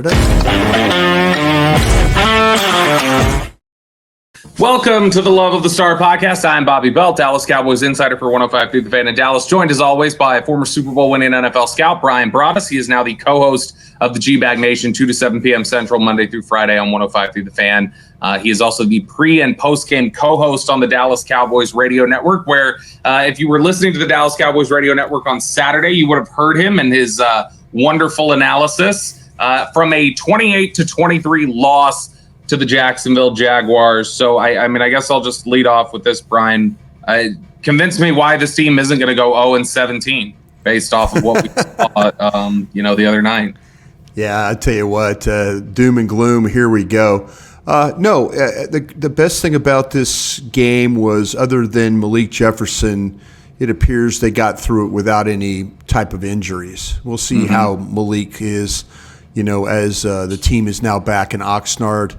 Welcome to the Love of the Star podcast. I'm Bobby Belt, Dallas Cowboys insider for 105 through the Fan in Dallas, joined as always by former Super Bowl winning NFL scout Brian Broaddus. He is now the co-host of the G-Bag Nation, 2 to 7 p.m. Central, Monday through Friday on 105 through the Fan. He is also the pre- and post-game co-host on the Dallas Cowboys radio network, where if you were listening to the Dallas Cowboys radio network on Saturday, you would have heard him and his wonderful analysis from a 28-23 loss to the Jacksonville Jaguars. So, I guess I'll just lead off with this, Brian. Convince me why this team isn't going to go 0-17 based off of what we saw, the other night. Yeah, I tell you what, doom and gloom, here we go. The best thing about this game was, other than Malik Jefferson, it appears they got through it without any type of injuries. We'll see how Malik is, as the team is now back in Oxnard.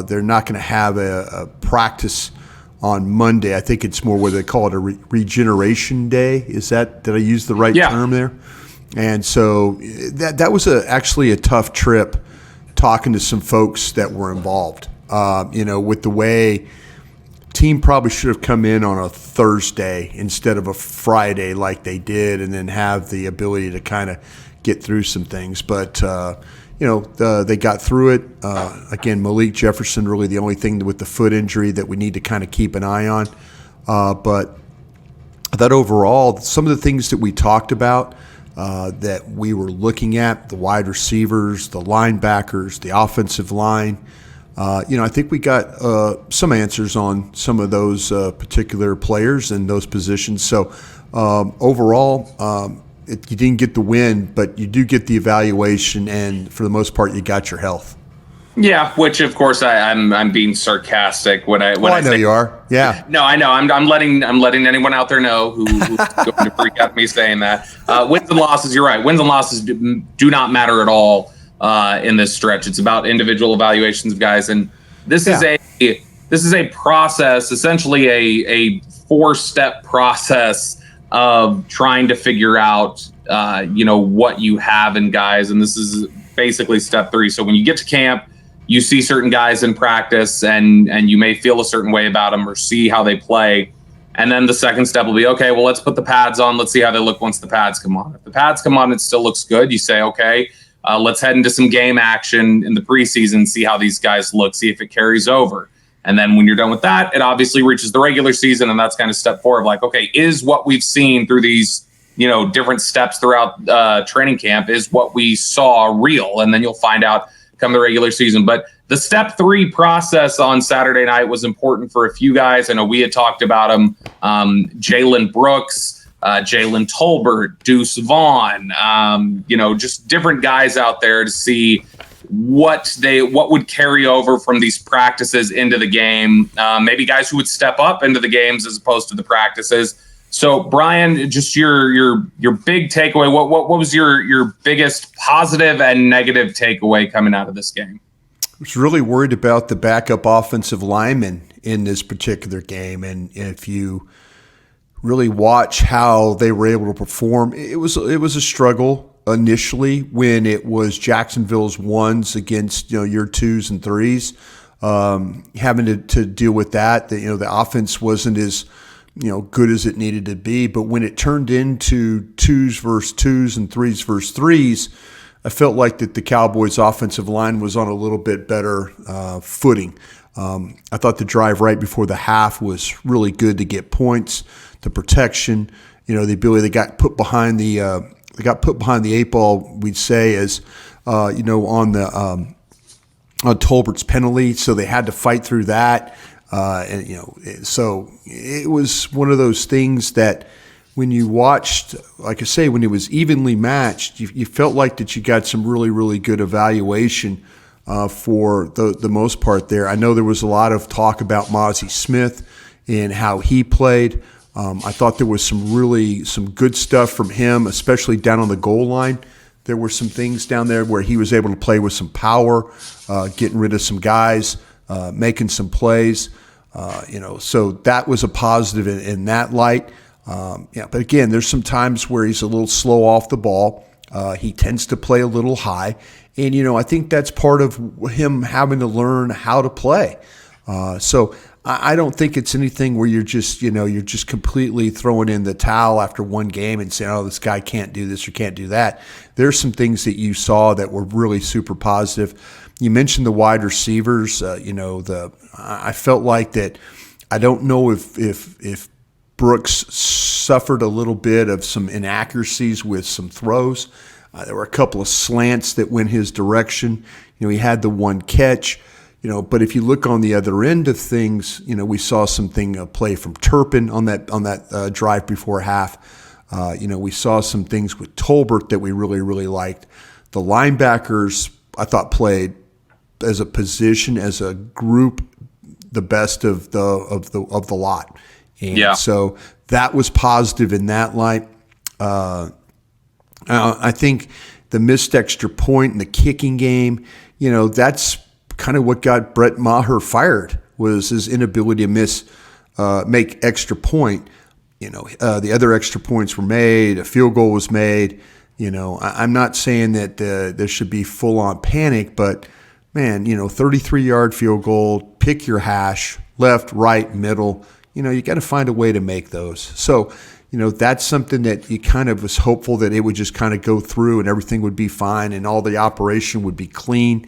They're not going to have a practice on Monday. I think it's more what they call it a regeneration day. Did I use the right term there? And so that was actually a tough trip, talking to some folks that were involved. With the way team probably should have come in on a Thursday instead of a Friday like they did, and then have the ability to kind of get through some things. But they got through it. Again, Malik Jefferson, really the only thing with the foot injury that we need to kind of keep an eye on. But that overall, some of the things that we talked about that we were looking at, the wide receivers, the linebackers, the offensive line, I think we got some answers on some of those particular players and those positions. So overall, you didn't get the win, but you do get the evaluation, and for the most part, you got your health. Yeah, which of course I'm being sarcastic when I know say, you are. Yeah. No, I know. I'm letting anyone out there know who's going to freak out at me saying that. Wins and losses. You're right. Wins and losses do not matter at all in this stretch. It's about individual evaluations of guys, and this is a process, essentially a 4-step process of trying to figure out, what you have in guys. And this is basically step 3. So when you get to camp, you see certain guys in practice and you may feel a certain way about them or see how they play. And then the second step will be, okay, well, let's put the pads on. Let's see how they look once the pads come on. If the pads come on, it still looks good. You say, okay, let's head into some game action in the preseason, see how these guys look, see if it carries over. And then when you're done with that, it obviously reaches the regular season, and that's kind of step 4 of like, okay, is what we've seen through these, different steps throughout training camp, is what we saw real? And then you'll find out come the regular season. But the step 3 process on Saturday night was important for a few guys. I know we had talked about them, Jalen Brooks, Jalen Tolbert, Deuce Vaughn, just different guys out there to see what would carry over from these practices into the game. Maybe guys who would step up into the games as opposed to the practices. So, Brian, just your big takeaway. What was your biggest positive and negative takeaway coming out of this game? I was really worried about the backup offensive linemen in this particular game, and if you really watch how they were able to perform, it was a struggle initially when it was Jacksonville's 1s against your 2s and 3s, having to deal with that. The offense wasn't as good as it needed to be, but when it turned into 2s versus 2s and 3s versus 3s, I felt like that the Cowboys' offensive line was on a little bit better footing. I thought the drive right before the half was really good to get points, the protection, the ability they got put behind the. They got put behind the 8 ball, we'd say, as on Tolbert's penalty, so they had to fight through that. So it was one of those things that when you watched, like I say, when it was evenly matched, you felt like that you got some really, really good evaluation for the most part there. I know there was a lot of talk about Mozzie Smith and how he played. I thought there was some good stuff from him, especially down on the goal line. There were some things down there where he was able to play with some power, getting rid of some guys, making some plays. So that was a positive in that light. But again, there's some times where he's a little slow off the ball. He tends to play a little high, And, I think that's part of him having to learn how to play. So I don't think it's anything where you're just completely throwing in the towel after one game and saying, oh, this guy can't do this or can't do that. There's some things that you saw that were really super positive. You mentioned the wide receivers. I felt like that. I don't know if Brooks suffered a little bit of some inaccuracies with some throws. There were a couple of slants that went his direction. He had the one catch. But if you look on the other end of things, we saw something play from Turpin on that drive before half. We saw some things with Tolbert that we really, really liked. The linebackers, I thought, played as a position, as a group, the best of the lot. And so that was positive in that light. I think the missed extra point in the kicking game, that's kind of what got Brett Maher fired, was his inability to make extra point. The other extra points were made, a field goal was made. I'm not saying that there should be full-on panic, but, man, 33-yard field goal, pick your hash, left, right, middle. You got to find a way to make those. So, that's something that you kind of was hopeful that it would just kind of go through and everything would be fine and all the operation would be clean.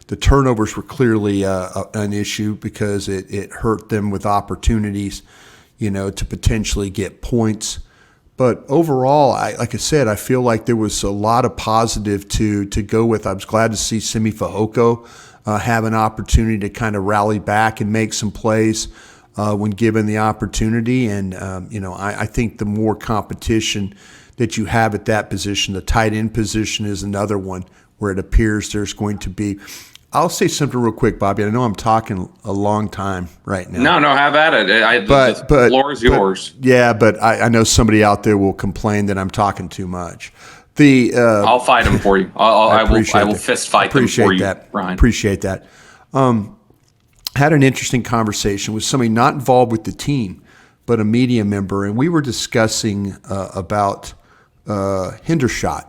The turnovers were clearly an issue because it hurt them with opportunities, to potentially get points. But overall, like I said, I feel like there was a lot of positive to go with. I was glad to see Simi Fehoko have an opportunity to kind of rally back and make some plays when given the opportunity. And, I think the more competition that you have at that position, the tight end position is another one where it appears there's going to be. I'll say something real quick, Bobby. I know I'm talking a long time right now. No, have at it. The floor is yours. But I know somebody out there will complain that I'm talking too much. I'll fight them for you. I will fist fight them for you, Ryan. Appreciate that. Had an interesting conversation with somebody not involved with the team, but a media member, and we were discussing about Hendershot,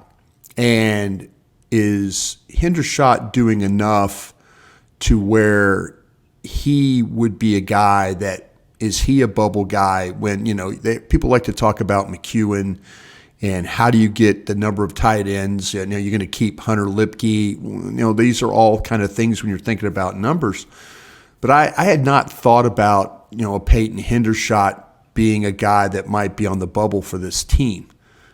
and is Hendershot doing enough to where he would be a guy that, is he a bubble guy when, people like to talk about McEwen and how do you get the number of tight ends? You're going to keep Hunter Lipke. These are all kind of things when you're thinking about numbers. But I had not thought about, a Peyton Hendershot being a guy that might be on the bubble for this team.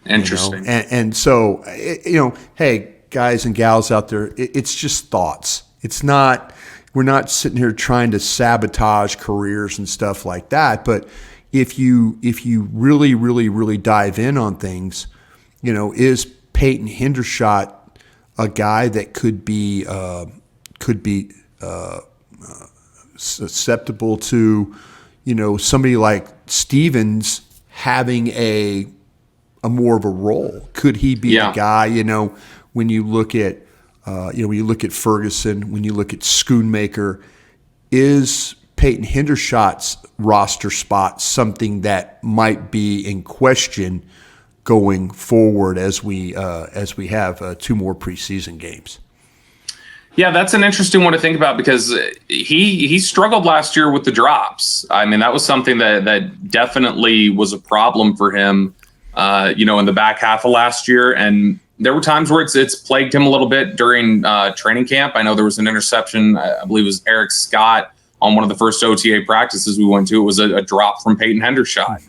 Interesting. And so, hey, guys and gals out there, it's just thoughts. It's not, we're not sitting here trying to sabotage careers and stuff like that. But if you really, really, really dive in on things, is Peyton Hendershot a guy that could be susceptible to, somebody like Stevens having a more of a role? Could he be a guy, when you look at Ferguson, when you look at Schoonmaker, is Peyton Hendershot's roster spot something that might be in question going forward as we have two more preseason games? Yeah, that's an interesting one to think about because he struggled last year with the drops. I mean, that was something that definitely was a problem for him, in the back half of last year. And there were times where it's plagued him a little bit during training camp. I know there was an interception, I believe it was Eric Scott on one of the first OTA practices we went to. It was a drop from Peyton Hendershot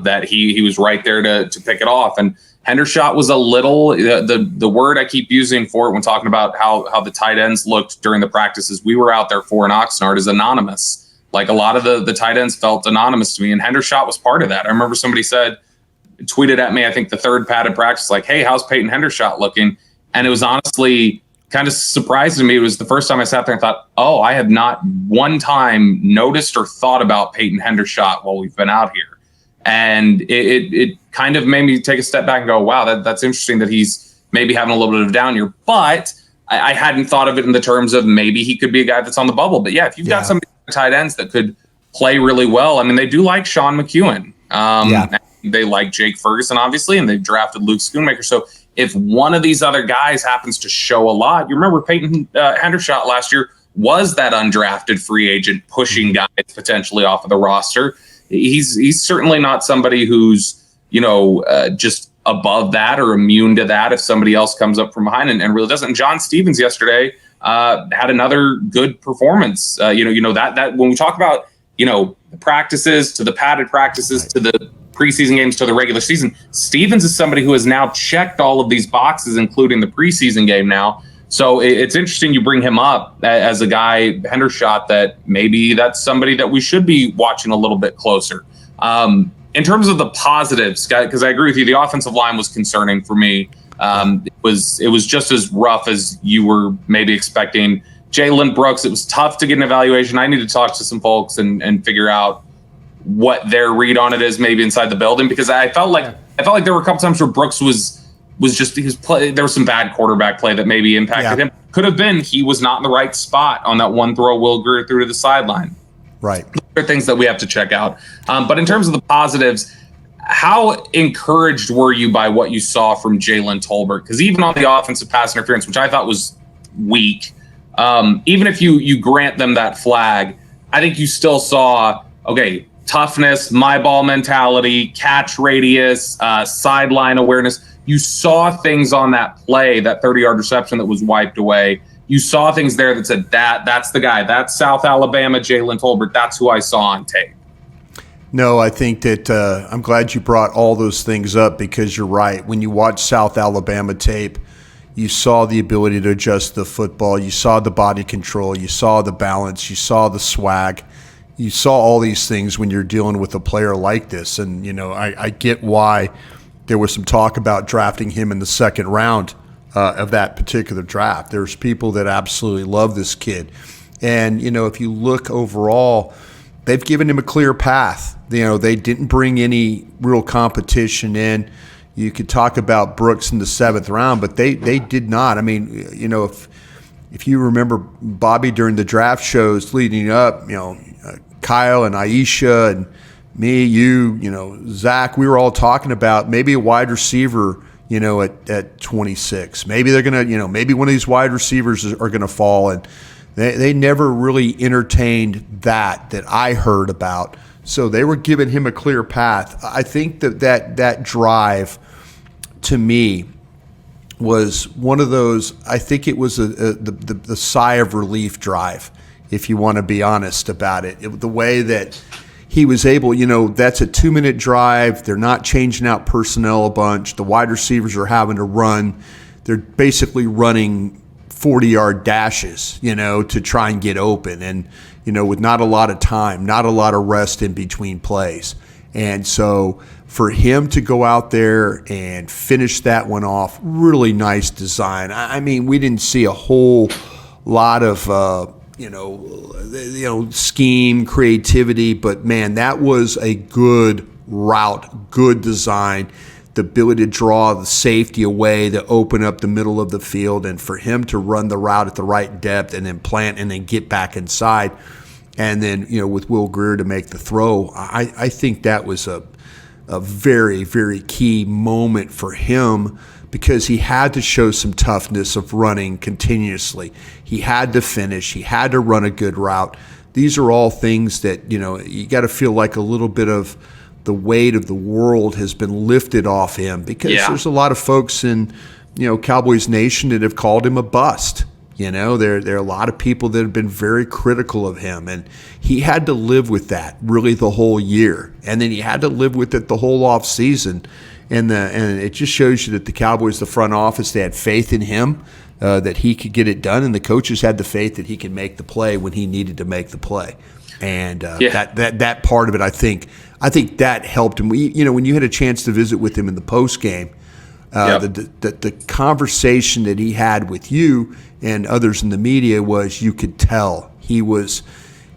that he was right there to pick it off. And Hendershot was a little, the word I keep using for it when talking about how the tight ends looked during the practices we were out there for in Oxnard is anonymous. Like a lot of the tight ends felt anonymous to me, and Hendershot was part of that. I remember somebody tweeted at me, I think the third padded practice, like, hey, how's Peyton Hendershot looking? And it was honestly kind of surprising to me. It was the first time I sat there and thought, oh, I have not one time noticed or thought about Peyton Hendershot while we've been out here. And it kind of made me take a step back and go, wow, that's interesting that he's maybe having a little bit of a down year. But I hadn't thought of it in the terms of maybe he could be a guy that's on the bubble. But yeah, if you've got some tight ends that could play really well, I mean, they do like Sean McEwen. They like Jake Ferguson, obviously, and they've drafted Luke Schoonmaker. So if one of these other guys happens to show a lot, you remember Peyton Hendershot last year was that undrafted free agent pushing guys potentially off of the roster. He's certainly not somebody who's, just above that or immune to that if somebody else comes up from behind and really doesn't. John Stevens yesterday had another good performance. That when we talk about, the practices to the padded practices to the preseason games to the regular season, Stevens is somebody who has now checked all of these boxes, including the preseason game now. So it's interesting you bring him up as a guy, Hendershot, that maybe that's somebody that we should be watching a little bit closer. In terms of the positives, because I agree with you, the offensive line was concerning for me. It was just as rough as you were maybe expecting. Jalen Brooks, it was tough to get an evaluation. I need to talk to some folks and figure out what their read on it is, maybe inside the building, because I felt like there were a couple times where Brooks was just his play. There was some bad quarterback play that maybe impacted him. Could have been he was not in the right spot on that one throw Will Grier threw to the sideline. Right. There are things that we have to check out. But in terms of the positives, how encouraged were you by what you saw from Jalen Tolbert? Because even on the offensive pass interference, which I thought was weak, even if you grant them that flag, I think you still saw, toughness, my ball mentality, catch radius, sideline awareness. You saw things on that play, that 30-yard reception that was wiped away. You saw things there that said, that's the guy. That's South Alabama Jalen Tolbert. That's who I saw on tape. No, I think that I'm glad you brought all those things up, because you're right. When you watch South Alabama tape, you saw the ability to adjust the football. You saw the body control. You saw the balance. You saw the swag. You saw all these things when you're dealing with a player like this. And, I get why there was some talk about drafting him in the second round of that particular draft. There's people that absolutely love this kid. And, if you look overall, they've given him a clear path. They didn't bring any real competition in. You could talk about Brooks in the seventh round, but they did not. I mean, if you remember Bobby during the draft shows leading up, Kyle and Aisha and me, Zach, we were all talking about maybe a wide receiver, at 26. Maybe they're going to, maybe one of these wide receivers are going to fall. And they never really entertained that I heard about. So they were giving him a clear path. I think that drive, to me, was one of those. I think it was the sigh of relief drive, if you want to be honest about it. The way that he was able, that's a 2-minute drive. They're not changing out personnel a bunch. The wide receivers are having to run. They're basically running 40-yard dashes, to try and get open, and with not a lot of time, not a lot of rest in between plays. And so for him to go out there and finish that one off, really nice design. I mean, we didn't see a whole lot of scheme, creativity, but man, that was a good route, good design. The ability to draw the safety away, to open up the middle of the field, and for him to run the route at the right depth and then plant and then get back inside. And then, with Will Grier to make the throw, I think that was a very, very key moment for him, because he had to show some toughness of running continuously. He had to finish. He had to run a good route. These are all things that, you got to feel like a little bit of the weight of the world has been lifted off him, because there's a lot of folks in, Cowboys Nation that have called him a bust. There are a lot of people that have been very critical of him, and he had to live with that really the whole year, and then he had to live with it the whole off season. And it just shows you that the Cowboys, the front office, they had faith in him, that he could get it done, and the coaches had the faith that he could make the play when he needed to make the play. And that part of it, I think that helped him. When you had a chance to visit with him in the post game, the conversation that he had with you and others in the media was, you could tell he was,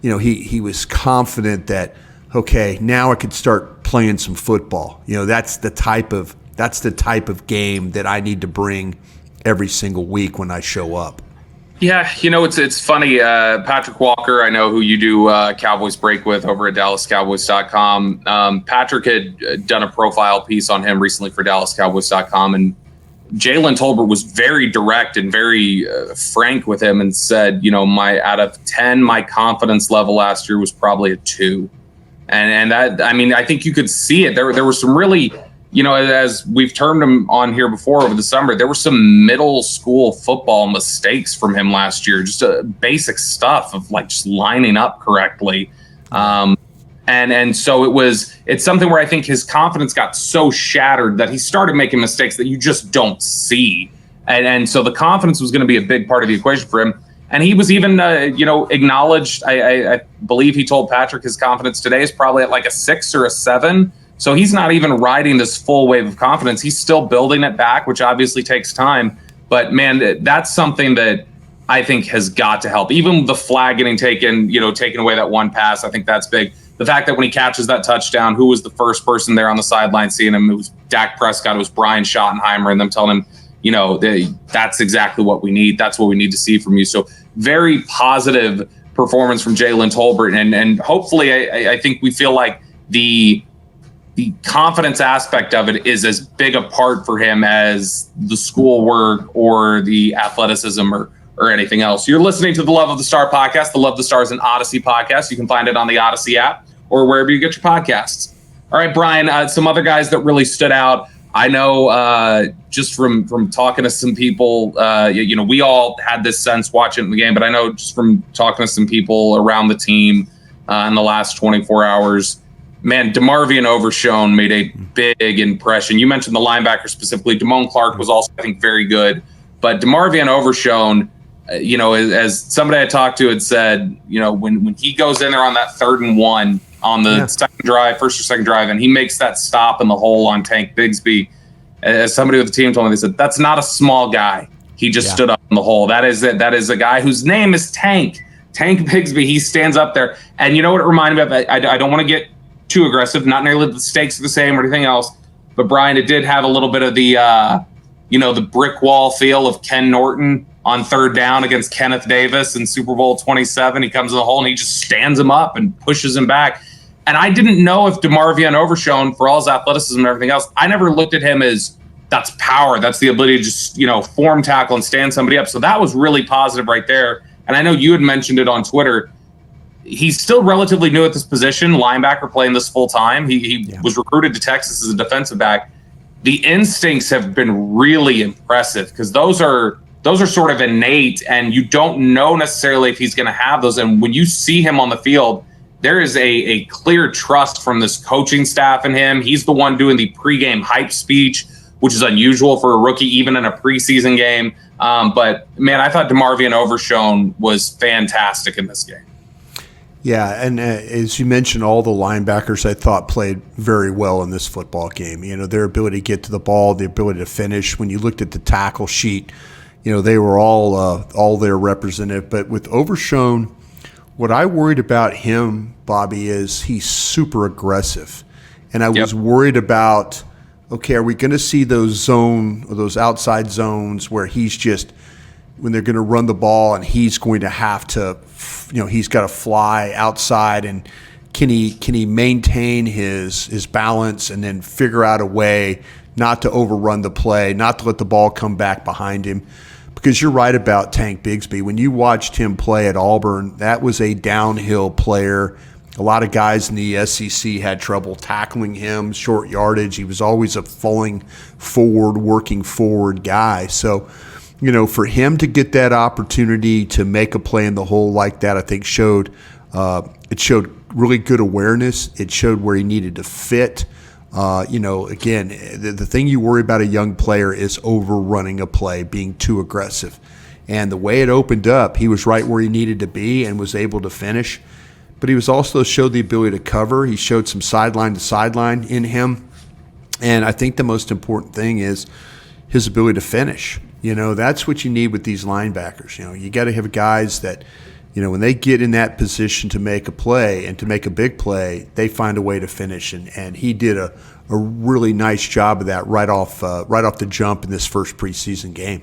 he was confident that, okay, now I could start playing some football. That's the type of game that I need to bring every single week when I show up. Yeah, it's funny. Patrick Walker, I know who you do Cowboys Break with over at DallasCowboys.com. Patrick had done a profile piece on him recently for DallasCowboys.com, and Jalen Tolbert was very direct and very frank with him and said, out of 10, my confidence level last year was probably a 2. And that, I think you could see it. There were some really, as we've termed him on here before over the summer, there were some middle school football mistakes from him last year, just basic stuff of like just lining up correctly. And so it's something where I think his confidence got so shattered that he started making mistakes that you just don't see. And so the confidence was going to be a big part of the equation for him. And he was even, acknowledged. I believe he told Patrick his confidence today is probably at like a 6 or a 7. So he's not even riding this full wave of confidence. He's still building it back, which obviously takes time. But man, that's something that I think has got to help. Even the flag getting taken away that one pass, I think that's big. The fact that when he catches that touchdown, who was the first person there on the sideline seeing him? It was Dak Prescott, it was Brian Schottenheimer, and them telling him, that's exactly what we need. That's what we need to see from you. So very positive performance from Jalen Tolbert. And hopefully I think we feel like the confidence aspect of it is as big a part for him as the schoolwork or the athleticism or anything else. You're listening to the Love of the Star podcast, the Love the Stars and Odyssey podcast. You can find it on the Odyssey app or wherever you get your podcasts. All right, Brian, some other guys that really stood out. I know just from talking to some people, we all had this sense watching the game, but I know just from talking to some people around the team in the last 24 hours, man, DeMarvion Overshown made a big impression. You mentioned the linebacker specifically. Damone Clark was also, I think, very good. But DeMarvion Overshown, as somebody I talked to had said, when he goes in there on that 3rd and 1 on the first or second drive, and he makes that stop in the hole on Tank Bigsby, as somebody with the team told me, they said, that's not a small guy. He just stood up in the hole. That is a guy whose name is Tank Bigsby. He stands up there. And you know what it reminded me of? I don't want to get too aggressive. Not nearly the stakes are the same or anything else. But, Brian, it did have a little bit of the, the brick wall feel of Ken Norton on 3rd down against Kenneth Davis in Super Bowl 27. He comes in the hole and he just stands him up and pushes him back. And I didn't know if DeMarvion Overshown, for all his athleticism and everything else, I never looked at him as that's power. That's the ability to just, form tackle and stand somebody up. So that was really positive right there. And I know you had mentioned it on Twitter. He's still relatively new at this position, linebacker playing this full time. He was recruited to Texas as a defensive back. The instincts have been really impressive because those are sort of innate, and you don't know necessarily if he's going to have those. And when you see him on the field, there is a clear trust from this coaching staff in him. He's the one doing the pregame hype speech, which is unusual for a rookie, even in a preseason game. But, man, I thought DeMarvion Overshown was fantastic in this game. Yeah, and as you mentioned, all the linebackers I thought played very well in this football game. Their ability to get to the ball, the ability to finish. When you looked at the tackle sheet, they were all there represented. But with Overshown, what I worried about him, Bobby, is he's super aggressive. And I was worried about, okay, are we going to see those outside zones where he's just, when they're going to run the ball and he's going to have to, he's got to fly outside, and can he maintain his balance and then figure out a way not to overrun the play, not to let the ball come back behind him? Because you're right about Tank Bigsby. When you watched him play at Auburn, that was a downhill player. A lot of guys in the SEC had trouble tackling him, short yardage. He was always a falling forward, working forward guy. So, for him to get that opportunity to make a play in the hole like that, I think showed really good awareness. It showed where he needed to fit. Again, the thing you worry about a young player is overrunning a play, being too aggressive. And the way it opened up, he was right where he needed to be and was able to finish. But he was also showed the ability to cover. He showed some sideline to sideline in him. And I think the most important thing is his ability to finish. That's what you need with these linebackers. You got to have guys that, when they get in that position to make a play and to make a big play, they find a way to finish. And he did a really nice job of that right off the jump in this first preseason game.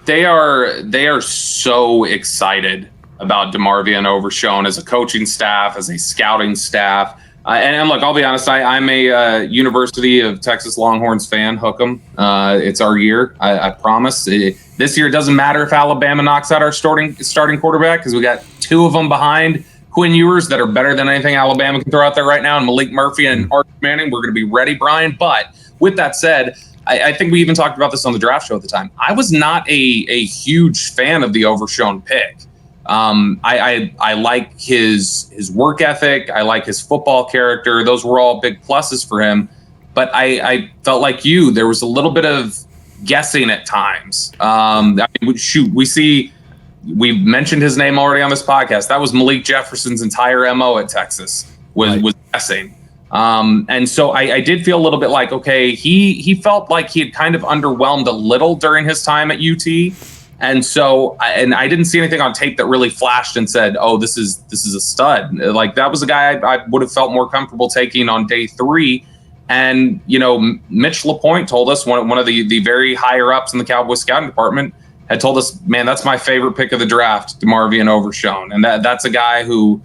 They are so excited about DeMarvion Overshown as a coaching staff, as a scouting staff. And look, I'll be honest. I'm a University of Texas Longhorns fan. Hook 'em. It's our year. I promise. This year, it doesn't matter if Alabama knocks out our starting quarterback, because we got two of them behind Quinn Ewers that are better than anything Alabama can throw out there right now, and Malik Murphy and Arch Manning. We're going to be ready, Brian. But with that said, I think we even talked about this on the draft show at the time. I was not a huge fan of the Overshown pick. I like his work ethic. I like his football character. Those were all big pluses for him. But I felt like there was a little bit of guessing at times. We've mentioned his name already on this podcast. That was Malik Jefferson's entire MO at Texas was guessing. And so I did feel a little bit like, okay, he felt like he had kind of underwhelmed a little during his time at UT. And so, I didn't see anything on tape that really flashed and said, "Oh, this is a stud." Like, that was a guy I would have felt more comfortable taking on day 3. And Mitch LaPointe told us, one of the very higher ups in the Cowboys scouting department, had told us, "Man, that's my favorite pick of the draft, DeMarvion Overshown," and that's a guy who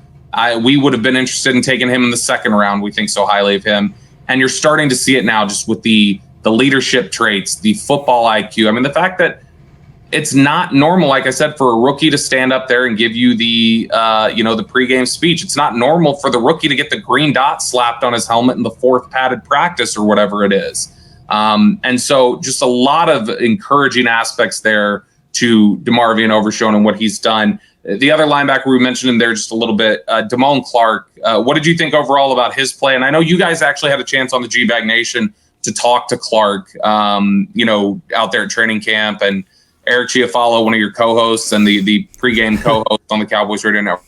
we would have been interested in taking him in the second round. We think so highly of him, and you're starting to see it now, just with the leadership traits, the football IQ. I mean, the fact that it's not normal, like I said, for a rookie to stand up there and give you the pregame speech. It's not normal for the rookie to get the green dot slapped on his helmet in the 4th padded practice or whatever it is. And so just a lot of encouraging aspects there to DeMarvion Overshown and what he's done. The other linebacker we mentioned in there just a little bit, Damone Clark. What did you think overall about his play? And I know you guys actually had a chance on the G-Bag Nation to talk to Clark, out there at training camp, and Eric Chiafalo, one of your co-hosts and the pregame co-host on the Cowboys Radio Network.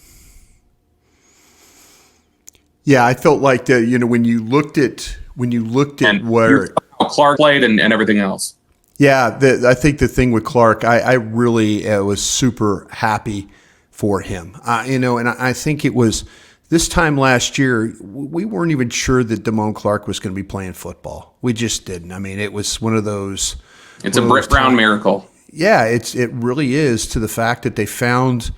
Yeah, I felt like when you looked at where Clark played and everything else. Yeah, I think the thing with Clark, I really was super happy for him. And I think it was this time last year, we weren't even sure that Damone Clark was going to be playing football. We just didn't. I mean, it was one of those. It's a Britt Brown miracle. Yeah, it really is, to the fact that they found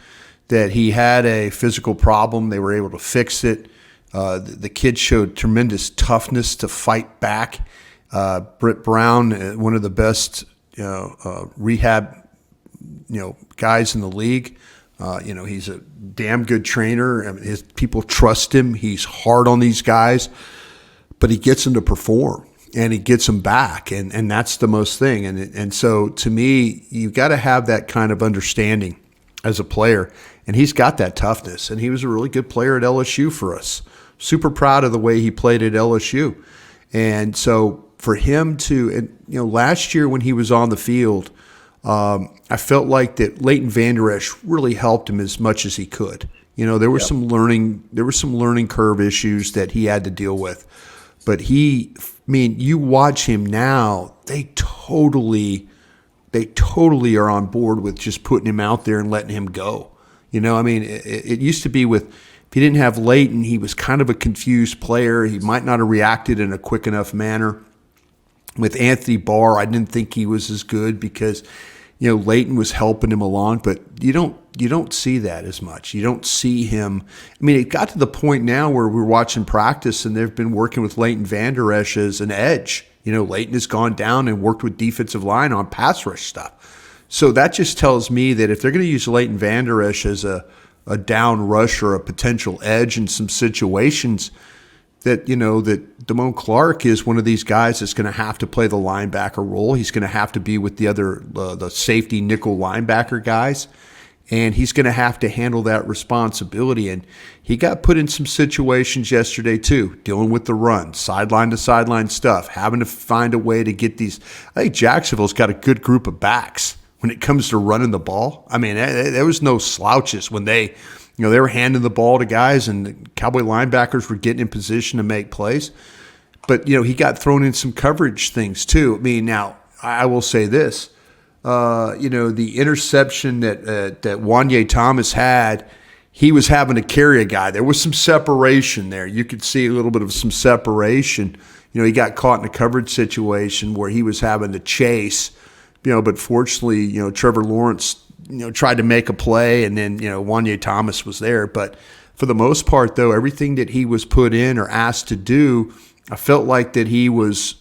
that he had a physical problem. They were able to fix it. The kid showed tremendous toughness to fight back. Britt Brown, one of the best rehab guys in the league. He's a damn good trainer. I mean, his people trust him. He's hard on these guys, but he gets them to perform. And he gets them back, and that's the most thing. And so, to me, you've got to have that kind of understanding as a player. And he's got that toughness. And he was a really good player at LSU for us. Super proud of the way he played at LSU. And so, for him to, last year when he was on the field, I felt like that Leighton Vander Esch really helped him as much as he could. There were some learning curve issues that he had to deal with. But you watch him now, they totally are on board with just putting him out there and letting him go. It used to be if he didn't have Leighton, he was kind of a confused player. He might not have reacted in a quick enough manner. With Anthony Barr, I didn't think he was as good because, Leighton was helping him along, but you don't see that as much. You don't see him. I mean, it got to the point now where we're watching practice and they've been working with Leighton Vander Esch as an edge. Leighton has gone down and worked with defensive line on pass rush stuff. So that just tells me that if they're going to use Leighton Vander Esch as a down rush or a potential edge in some situations, that Damone Clark is one of these guys that's going to have to play the linebacker role. He's going to have to be with the other the safety nickel linebacker guys, and he's going to have to handle that responsibility. And he got put in some situations yesterday too, dealing with the run, sideline to sideline stuff, having to find a way to get these. I think Jacksonville's got a good group of backs when it comes to running the ball. I mean, there was no slouches when they were handing the ball to guys, and the Cowboy linebackers were getting in position to make plays. But, he got thrown in some coverage things too. I mean, now, I will say this. The interception that Wanye Thomas had, he was having to carry a guy. There was some separation there. You could see a little bit of some separation. He got caught in a coverage situation where he was having to chase, but fortunately, Trevor Lawrence tried to make a play, and then, Wanye Thomas was there. But For the most part, though, everything that he was put in or asked to do, I felt like that he was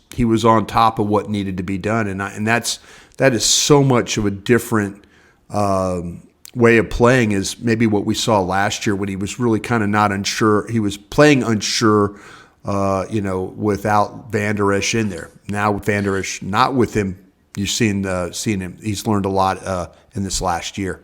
on top of what needed to be done, and that is so much of a different way of playing is maybe what we saw last year when he was really kind of not unsure. He was playing unsure, without Van Der Esch in there. Now with Van Der Esch not with him, you've seen him. He's learned a lot in this last year.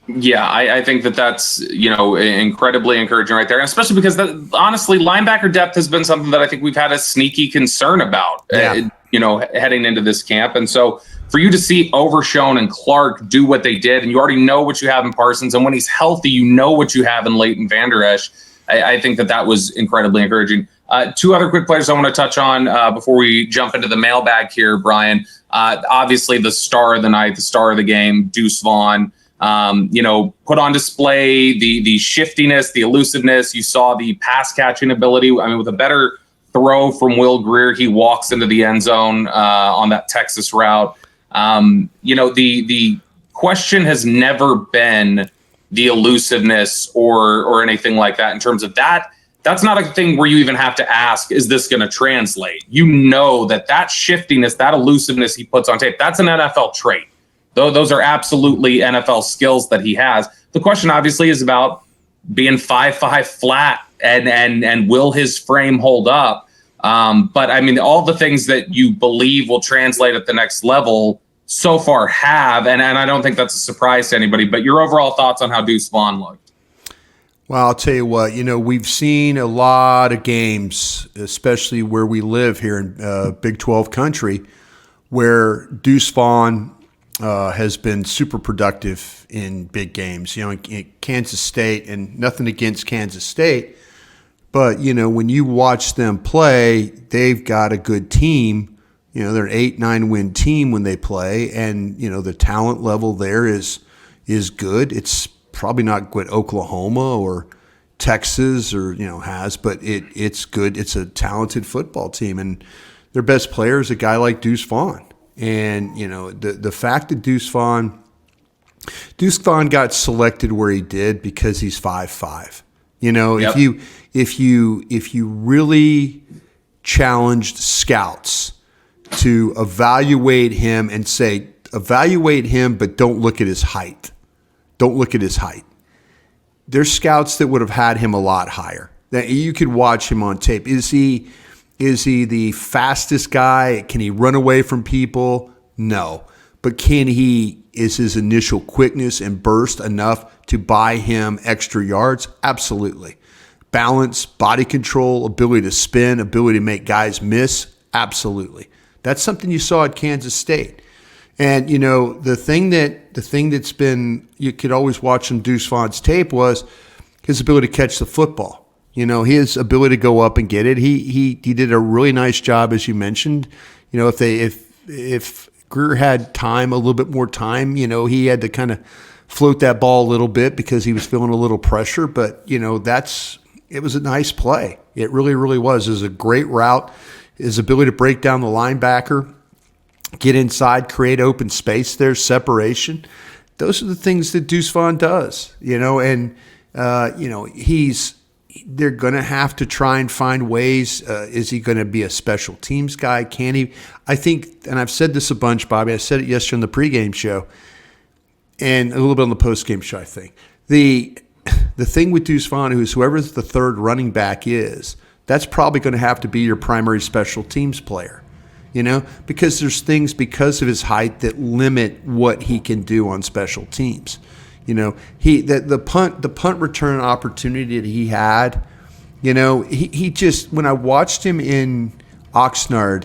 Yeah, I think that's, incredibly encouraging right there, and especially because honestly, linebacker depth has been something that I think we've had a sneaky concern about, heading into this camp. And so for you to see Overshown and Clark do what they did, and you already know what you have in Parsons, and when he's healthy, you know what you have in Leighton Van Der Esch, I think that was incredibly encouraging. Two other quick players I want to touch on before we jump into the mailbag here, Brian. Obviously, the star of the night, the star of the game, Deuce Vaughn. Put on display the shiftiness, the elusiveness. You saw the pass catching ability. I mean, with a better throw from Will Grier, he walks into the end zone on that Texas route. The question has never been the elusiveness or anything like that in terms of that. That's not a thing where you even have to ask, is this going to translate? You know that shiftiness, that elusiveness he puts on tape, that's an NFL trait. Those are absolutely NFL skills that he has. The question obviously is about being 5'5" flat and will his frame hold up? But I mean, all the things that you believe will translate at the next level so far have, and I don't think that's a surprise to anybody, but your overall thoughts on how Deuce Vaughn looked. Well, I'll tell you what, we've seen a lot of games, especially where we live here in Big 12 country, where Deuce Vaughn has been super productive in big games. In Kansas State, and nothing against Kansas State, but, when you watch them play, they've got a good team. They're an 8-9 win team when they play, and, the talent level there is good. It's probably not what Oklahoma or Texas or has, but it's good. It's a talented football team, and their best player is a guy like Deuce Vaughn. And the fact that Deuce Vaughn got selected where he did because he's 5'5". Yep. if you really challenged scouts to evaluate him and say evaluate him, but don't look at his height. Don't look at his height. There's scouts that would have had him a lot higher. That you could watch him on tape. Is he the fastest guy? Can he run away from people? No. But is his initial quickness and burst enough to buy him extra yards? Absolutely. Balance, body control, ability to spin, ability to make guys miss? Absolutely. That's something you saw at Kansas State. And, the thing that's been, you could always watch on Deuce Vaughn's tape was his ability to catch the football. His ability to go up and get it. He did a really nice job, as you mentioned. If Grier had time, a little bit more time, he had to kind of float that ball a little bit because he was feeling a little pressure. But, it was a nice play. It really, really was. It was a great route. His ability to break down the linebacker, get inside, create open space there, separation. Those are the things that Deuce Vaughn does, and they're going to have to try and find ways. Is he going to be a special teams guy? Can he? I think, and I've said this a bunch, Bobby, I said it yesterday on the pregame show and a little bit on the postgame show, I think. The thing with Deuce Vaughn, whoever the third running back is, that's probably going to have to be your primary special teams player. Because there's things because of his height that limit what he can do on special teams. The punt return opportunity that he had, he just, when I watched him in Oxnard,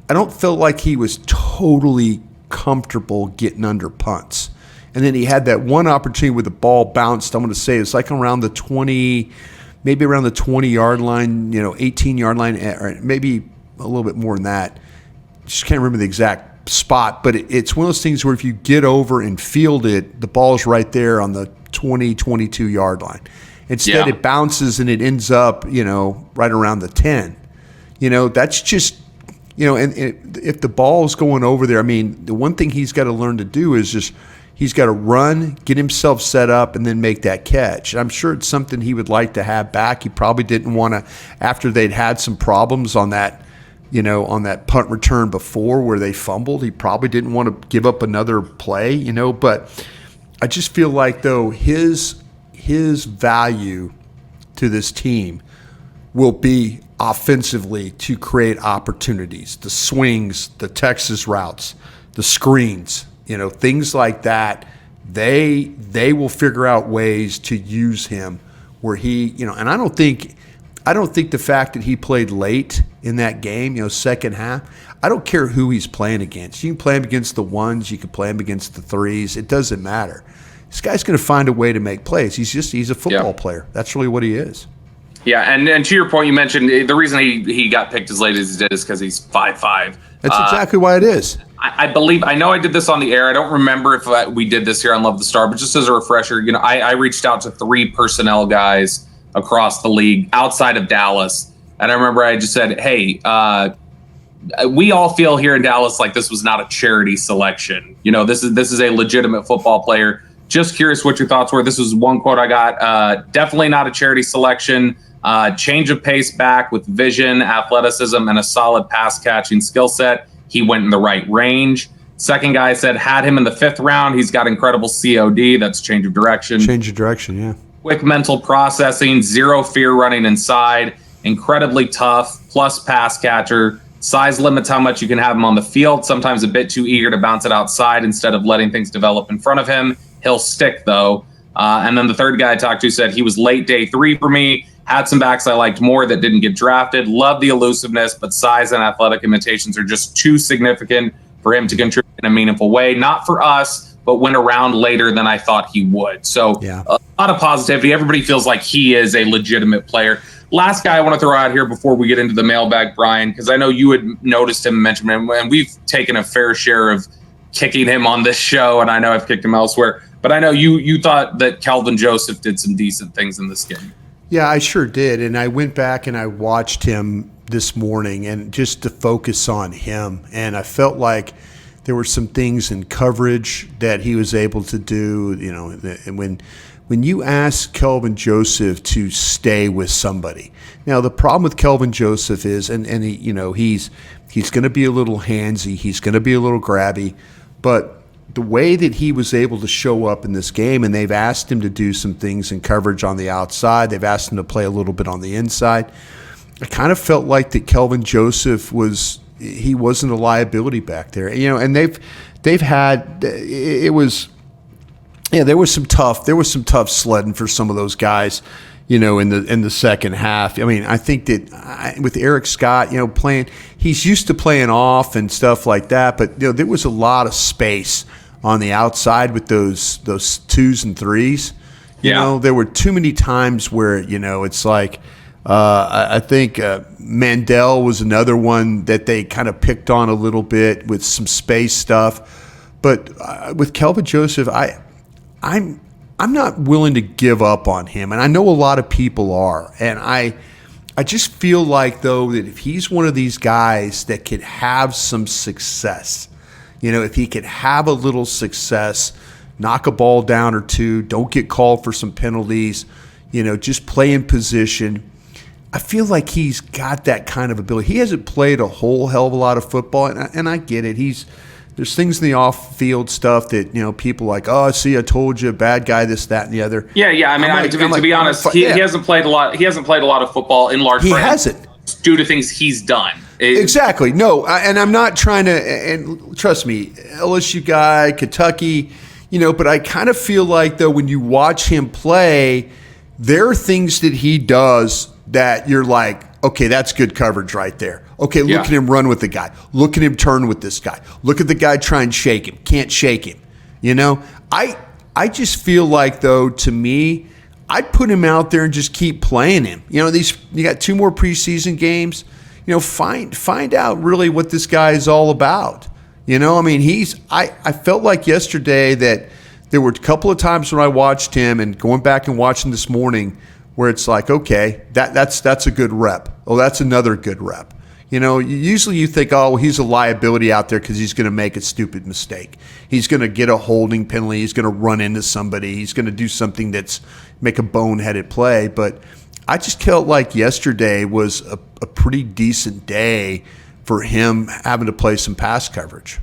I don't feel like he was totally comfortable getting under punts. And then he had that one opportunity where the ball bounced, I'm going to say it's like around the 20, maybe around the 20-yard line, 18-yard line, or maybe a little bit more than that. Just can't remember the exact spot, but it's one of those things where if you get over and field it, the ball's right there on the 20, 22-yard line. Instead, It bounces and it ends up, right around the 10. That's just, and if the ball's going over there, I mean, the one thing he's got to learn to do is just He's got to run, get himself set up, and then make that catch. I'm sure it's something he would like to have back. He probably didn't want to, after they'd had some problems on that, on that punt return before where they fumbled, he probably didn't want to give up another play, But I just feel like, though, his value to this team will be offensively to create opportunities, the swings, the Texas routes, the screens, things like that. They will figure out ways to use him where he, and I don't think the fact that he played late in that game, second half, I don't care who he's playing against. You can play him against the ones, you can play him against the threes. It doesn't matter. This guy's going to find a way to make plays. He's a football player. That's really what he is. Yeah, and to your point, you mentioned the reason he got picked as late as he did is because he's 5'5". That's exactly why it is. I know I did this on the air. I don't remember if we did this here on Love the Star, but just as a refresher, I reached out to 3 personnel guys across the league outside of Dallas. And I remember I just said, hey, we all feel here in Dallas like this was not a charity selection. This is a legitimate football player. Just curious what your thoughts were. This was one quote I got. Definitely not a charity selection. Change of pace back with vision, athleticism, and a solid pass catching skill set. He went in the right range. Second guy said, had him in the 5th round. He's got incredible COD. That's change of direction. Change of direction, yeah. Quick mental processing, zero fear running inside, incredibly tough, plus pass catcher. Size limits how much you can have him on the field, sometimes a bit too eager to bounce it outside instead of letting things develop in front of him. He'll stick, though. And then the third guy I talked to said he was late day 3 for me. Had some backs I liked more that didn't get drafted. Love the elusiveness, but size and athletic limitations are just too significant for him to contribute in a meaningful way. Not for us, but went around later than I thought he would. So a lot of positivity. Everybody feels like he is a legitimate player. Last guy I want to throw out here before we get into the mailbag, Brian, because I know you had noticed him, mentioned him, and we've taken a fair share of kicking him on this show, and I know I've kicked him elsewhere. But I know you thought that Kelvin Joseph did some decent things in this game. Yeah, I sure did. And I went back and I watched him this morning and just to focus on him. And I felt like there were some things in coverage that he was able to do. And when you ask Kelvin Joseph to stay with somebody. Now, the problem with Kelvin Joseph is, and he, he's going to be a little handsy. He's going to be a little grabby. But the way that he was able to show up in this game, and they've asked him to do some things in coverage on the outside. They've asked him to play a little bit on the inside. I kind of felt like that Kelvin Joseph he wasn't a liability back there. And they've had it was there was some tough sledding for some of those guys. In the second half. I mean, I think that with Eric Scott, playing, he's used to playing off and stuff like that, but there was a lot of space on the outside with those 2s and 3s. There were too many times where it's like I think Mandel was another one that they kind of picked on a little bit with some space stuff, but with Kelvin Joseph, I'm not willing to give up on him, and I know a lot of people are. And I just feel like, though, that if he's one of these guys that could have some success, if he could have a little success, knock a ball down or 2, don't get called for some penalties, just play in position, I feel like he's got that kind of ability. He hasn't played a whole hell of a lot of football, and I get it. There's things in the off-field stuff that, people like, oh, see, I told you, bad guy, this, that, and the other. Yeah. I mean, to be honest, he hasn't played a lot. He hasn't played a lot of football in large part. He hasn't. Due to things he's done. Exactly. No, and I'm not trying to. And trust me, LSU guy, Kentucky, but I kind of feel like, though, when you watch him play, there are things that he does that you're like, okay, that's good coverage right there. Okay, look at him run with the guy. Look at him turn with this guy. Look at the guy try and shake him. Can't shake him. I just feel like, though, to me, I'd put him out there and just keep playing him. You got 2 more preseason games. Find out really what this guy is all about. I mean, I felt like yesterday that there were a couple of times when I watched him, and going back and watching this morning, where it's like, okay, that's a good rep. Oh, that's another good rep. Usually you think, oh, well, he's a liability out there because he's going to make a stupid mistake. He's going to get a holding penalty. He's going to run into somebody. He's going to do something that's make a boneheaded play. But I just felt like yesterday was a pretty decent day for him having to play some pass coverage.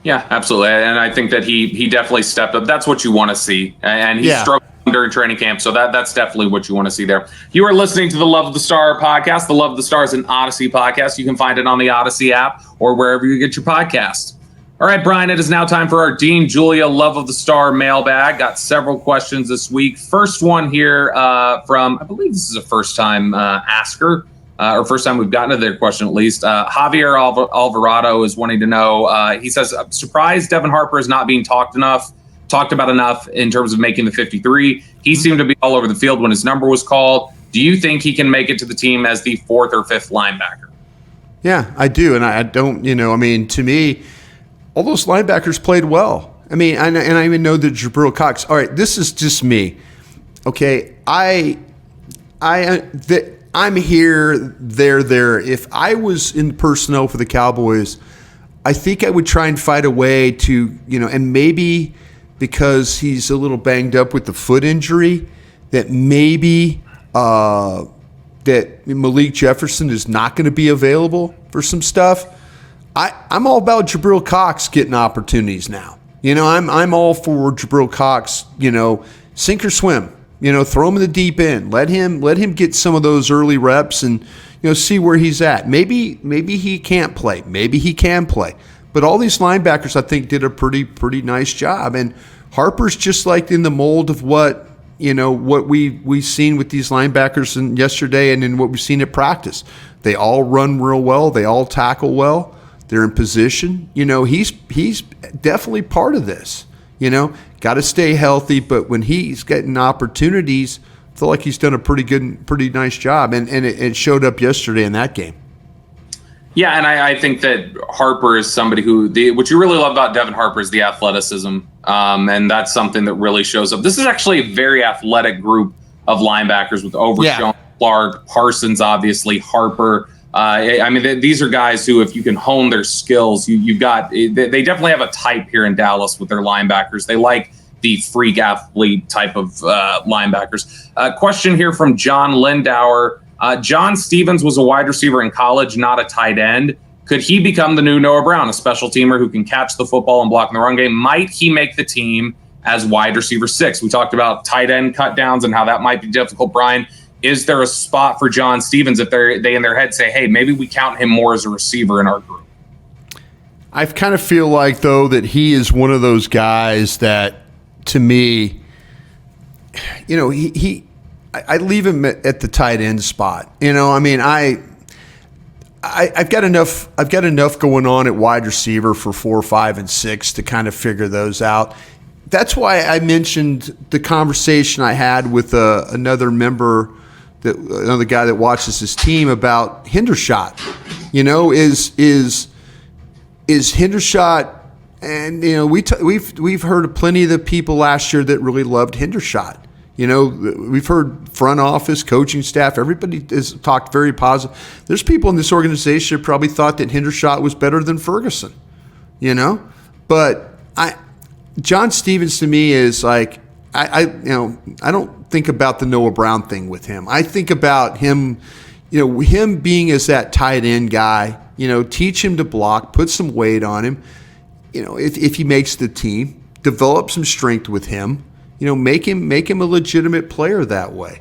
Yeah, absolutely. And I think that he definitely stepped up. That's what you want to see. And he struggled during training camp. So that's definitely what you want to see there. You are listening to the Love of the Star podcast. The Love of the Star is an Odyssey podcast. You can find it on the Odyssey app or wherever you get your podcasts. All right, Brian, it is now time for our Dean Julia Love of the Star mailbag. Got several questions this week. First one here from, I believe this is a first-time asker, or first time we've gotten to their question at least. Javier Alvarado is wanting to know, he says, I'm surprised Devin Harper is not being talked about enough in terms of making the 53. He seemed to be all over the field when his number was called. Do you think he can make it to the team as the fourth or fifth linebacker? Yeah, I do. And I don't, to me, all those linebackers played well. I mean, and I even know that Jabril Cox. All right, this is just me. Okay, I'm here, there. If I was in personnel for the Cowboys, I think I would try and find a way to, and maybe because he's a little banged up with the foot injury, that maybe that Malik Jefferson is not going to be available for some stuff. I'm all about Jabril Cox getting opportunities now. I'm all for Jabril Cox, sink or swim. Throw him in the deep end. Let him get some of those early reps and see where he's at. Maybe he can't play. Maybe he can play. But all these linebackers, I think, did a pretty nice job. And Harper's just like in the mold of what we've seen with these linebackers yesterday and in what we've seen at practice. They all run real well. They all tackle well. They're in position. He's definitely part of this. Got to stay healthy, but when he's getting opportunities, I feel like he's done a pretty nice job, and it showed up yesterday in that game. Yeah, and I think that Harper is somebody who what you really love about Devin Harper is the athleticism, and that's something that really shows up. This is actually a very athletic group of linebackers with Overshown, Clark, Parsons, obviously Harper. These are guys who, if you can hone their skills, they definitely have a type here in Dallas with their linebackers. They like the freak athlete type of linebackers. Question here from John Lindauer. John Stevens was a wide receiver in college, not a tight end. Could he become the new Noah Brown, a special teamer who can catch the football and block in the run game? Might he make the team as wide receiver 6? We talked about tight end cut downs and how that might be difficult, Brian. Is there a spot for John Stevens if they in their head say, hey, maybe we count him more as a receiver in our group? I kind of feel like, though, that he is one of those guys that, to me, I leave him at the tight end spot. I've got enough going on at wide receiver for 4, 5, and 6 to kind of figure those out. That's why I mentioned the conversation I had with another guy that watches his team about Hendershot. Is Hendershot, and we've heard plenty of the people last year that really loved Hendershot. We've heard front office, coaching staff, everybody has talked very positive. There's people in this organization that probably thought that Hendershot was better than Ferguson, But John Stevens to me is like, I don't think about the Noah Brown thing with him. I think about him, him being as that tight end guy, teach him to block, put some weight on him, if he makes the team, develop some strength with him. Make him a legitimate player that way.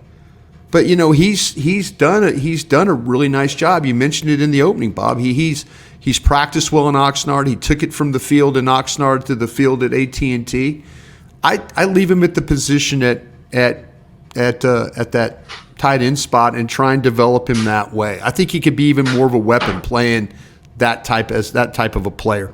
But he's done a really nice job. You mentioned it in the opening, Bob. He's practiced well in Oxnard. He took it from the field in Oxnard to the field at AT&T. I leave him at the position at that tight end spot and try and develop him that way. I think he could be even more of a weapon playing that type of a player.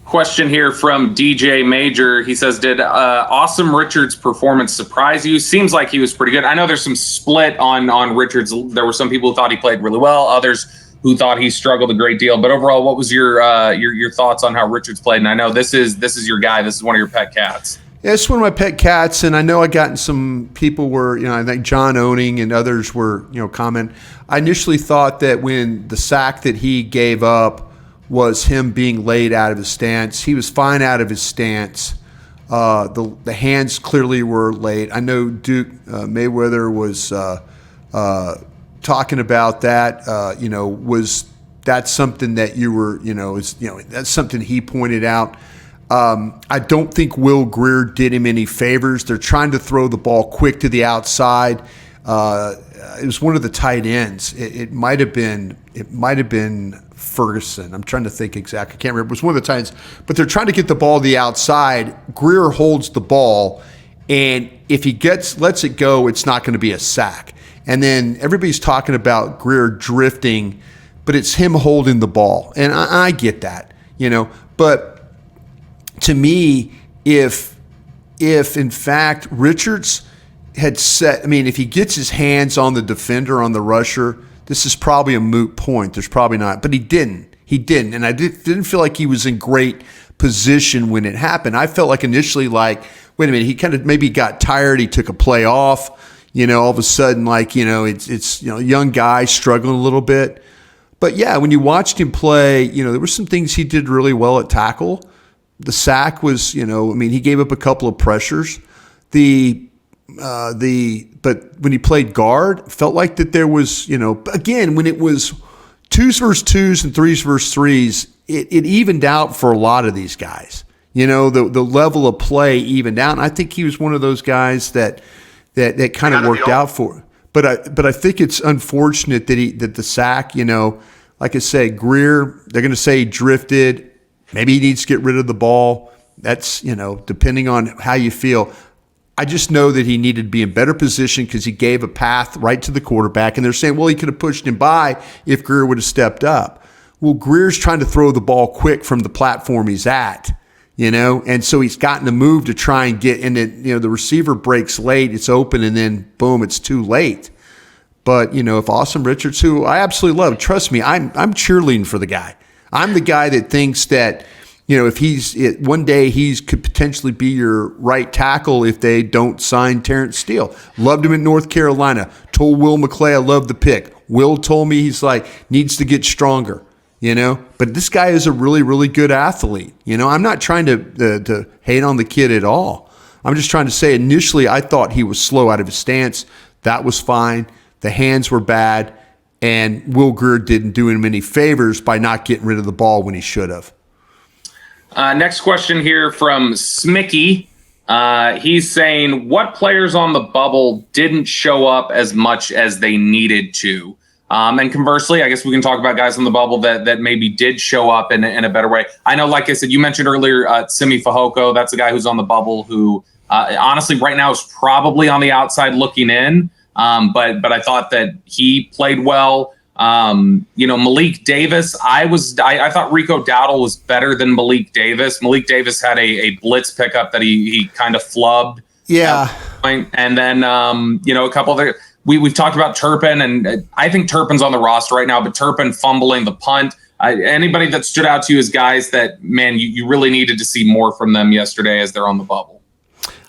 Question here from DJ Major. He says, did Awesome Richards' performance surprise you? Seems like he was pretty good. I know there's some split on Richards. There were some people who thought he played really well, others who thought he struggled a great deal. But overall, what was your thoughts on how Richards played? And I know this is your guy. This is one of your pet cats. Yeah, it's one of my pet cats, and I know I gotten some people were, I think John Owning and others were, comment. I initially thought that when the sack that he gave up was him being laid out of his stance. He was fine out of his stance. The hands clearly were laid. I know Duke Mayweather was talking about that. Was that something that you were, that's something he pointed out. I don't think Will Grier did him any favors. They're trying to throw the ball quick to the outside. It was one of the tight ends. It might have been Ferguson. I'm trying to think exactly. I can't remember. It was one of the tight ends. But they're trying to get the ball to the outside. Grier holds the ball, and if he lets it go, it's not going to be a sack. And then everybody's talking about Grier drifting, but it's him holding the ball, and I get that, but. To me, if in fact Richards had set, if he gets his hands on the defender, on the rusher, this is probably a moot point. There's probably not, but he didn't. And I didn't feel like he was in great position when it happened. I felt like initially, wait a minute, he kind of maybe got tired. He took a play off. All of a sudden, it's a young guy struggling a little bit. But yeah, when you watched him play, there were some things he did really well at tackle. The sack was, he gave up a couple of pressures. But when he played guard, felt like that there was, again, when it was 2s versus 2s and 3s versus 3s, it evened out for a lot of these guys. The level of play evened out. And I think he was one of those guys that kind of worked out for. But I think it's unfortunate that the sack, like I say, Grier, they're going to say he drifted. Maybe he needs to get rid of the ball. That's, depending on how you feel. I just know that he needed to be in better position because he gave a path right to the quarterback. And they're saying, well, he could have pushed him by if Grier would have stepped up. Well, Grier's trying to throw the ball quick from the platform he's at, and so he's gotten to move to try and get in it. The receiver breaks late, it's open, and then boom, it's too late. But, if Awesome Richards, who I absolutely love, trust me, I'm cheerleading for the guy. I'm the guy that thinks that, if one day he could potentially be your right tackle if they don't sign Terrence Steele. Loved him in North Carolina. Told Will McClay I love the pick. Will told me he's needs to get stronger, But this guy is a really, really good athlete. I'm not trying to hate on the kid at all. I'm just trying to say initially I thought he was slow out of his stance. That was fine. The hands were bad. And Will Grier didn't do him any favors by not getting rid of the ball when he should have. Next question here from Smicky. He's saying, what players on the bubble didn't show up as much as they needed to? And conversely, I guess we can talk about guys on the bubble that maybe did show up in a better way. I know, like I said, you mentioned earlier, Simi Fehoko. That's a guy who's on the bubble who, honestly, right now is probably on the outside looking in. But I thought that he played well. Malik Davis, I thought Rico Dowdle was better than Malik Davis. Malik Davis had a blitz pickup that he kind of flubbed. Yeah. And then, a couple of we've talked about Turpin, and I think Turpin's on the roster right now, but Turpin fumbling the punt. Anybody that stood out to you as guys that, man, you really needed to see more from them yesterday as they're on the bubble?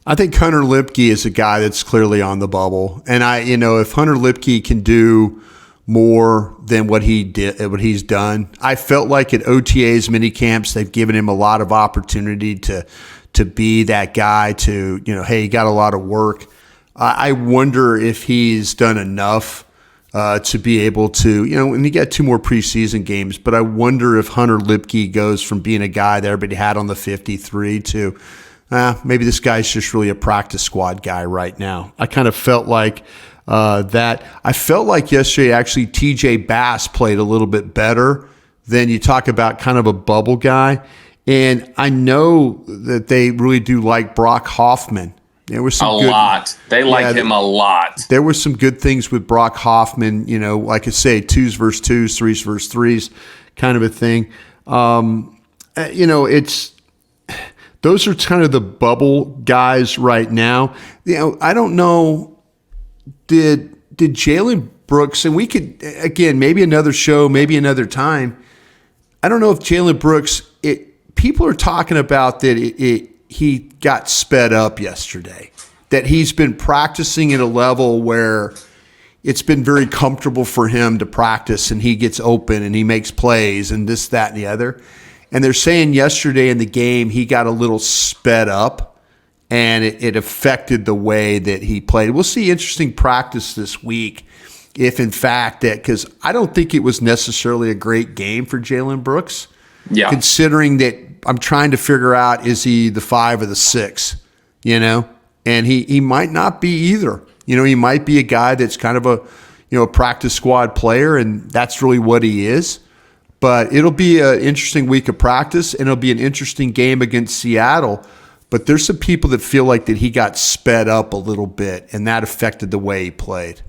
I think Hunter Lipke is a guy that's clearly on the bubble. And if Hunter Lipke can do more than what he's done, I felt like at OTA's mini camps, they've given him a lot of opportunity to be that guy hey, he got a lot of work. I wonder if he's done enough to be able to, and he got 2 more preseason games, but I wonder if Hunter Lipke goes from being a guy that everybody had on the 53 to, maybe this guy's just really a practice squad guy right now. I kind of felt like that. I felt like yesterday, actually, TJ Bass played a little bit better than you talk about kind of a bubble guy. And I know that they really do like Brock Hoffman. There was some lot. They like him a lot. There were some good things with Brock Hoffman, like I say, 2s versus 2s, 3s versus 3s kind of a thing. Those are kind of the bubble guys right now. I don't know, did Jalen Brooks, and we could, again, maybe another show, maybe another time. I don't know if Jalen Brooks, people are talking about that he got sped up yesterday, that he's been practicing at a level where it's been very comfortable for him to practice, and he gets open and he makes plays and this, that, and the other. And they're saying yesterday in the game he got a little sped up, and it affected the way that he played. We'll see interesting practice this week if, in fact, that, because I don't think it was necessarily a great game for Jalen Brooks, considering that I'm trying to figure out, is he the 5 or the 6, And he might not be either. He might be a guy that's kind of a practice squad player, and that's really what he is. But it'll be an interesting week of practice, and it'll be an interesting game against Seattle. But there's some people that feel like that he got sped up a little bit, and that affected the way he played.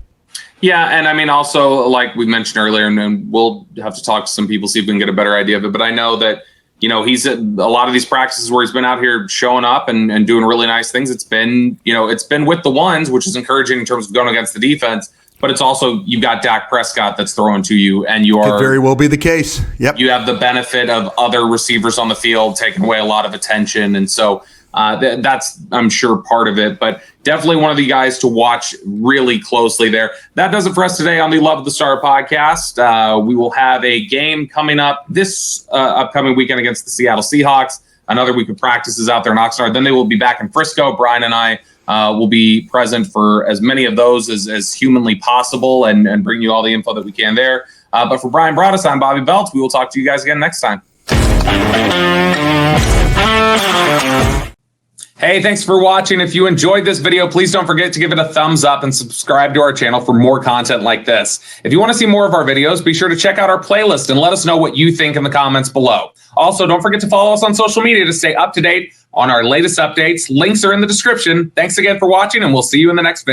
Yeah, and I mean, also, like we mentioned earlier, and we'll have to talk to some people, see if we can get a better idea of it. But I know that, he's at a lot of these practices where he's been out here showing up and doing really nice things. It's been with the ones, which is encouraging in terms of going against the defense. But it's also, you've got Dak Prescott that's throwing to you, and Could very well be the case. Yep. You have the benefit of other receivers on the field taking away a lot of attention, and so that's, I'm sure, part of it. But definitely one of the guys to watch really closely there. That does it for us today on the Love of the Star podcast. We will have a game coming up this upcoming weekend against the Seattle Seahawks. Another week of practices out there in Oxnard. Then they will be back in Frisco. Brian and I will be present for as many of those as humanly possible and bring you all the info that we can there. But for Brian Broaddus, I'm Bobby Belt. We will talk to you guys again next time. Hey, thanks for watching. If you enjoyed this video, please don't forget to give it a thumbs up and subscribe to our channel for more content like this. If you want to see more of our videos, be sure to check out our playlist and let us know what you think in the comments below. Also, don't forget to follow us on social media to stay up to date on our latest updates. Links are in the description. Thanks again for watching, and we'll see you in the next video.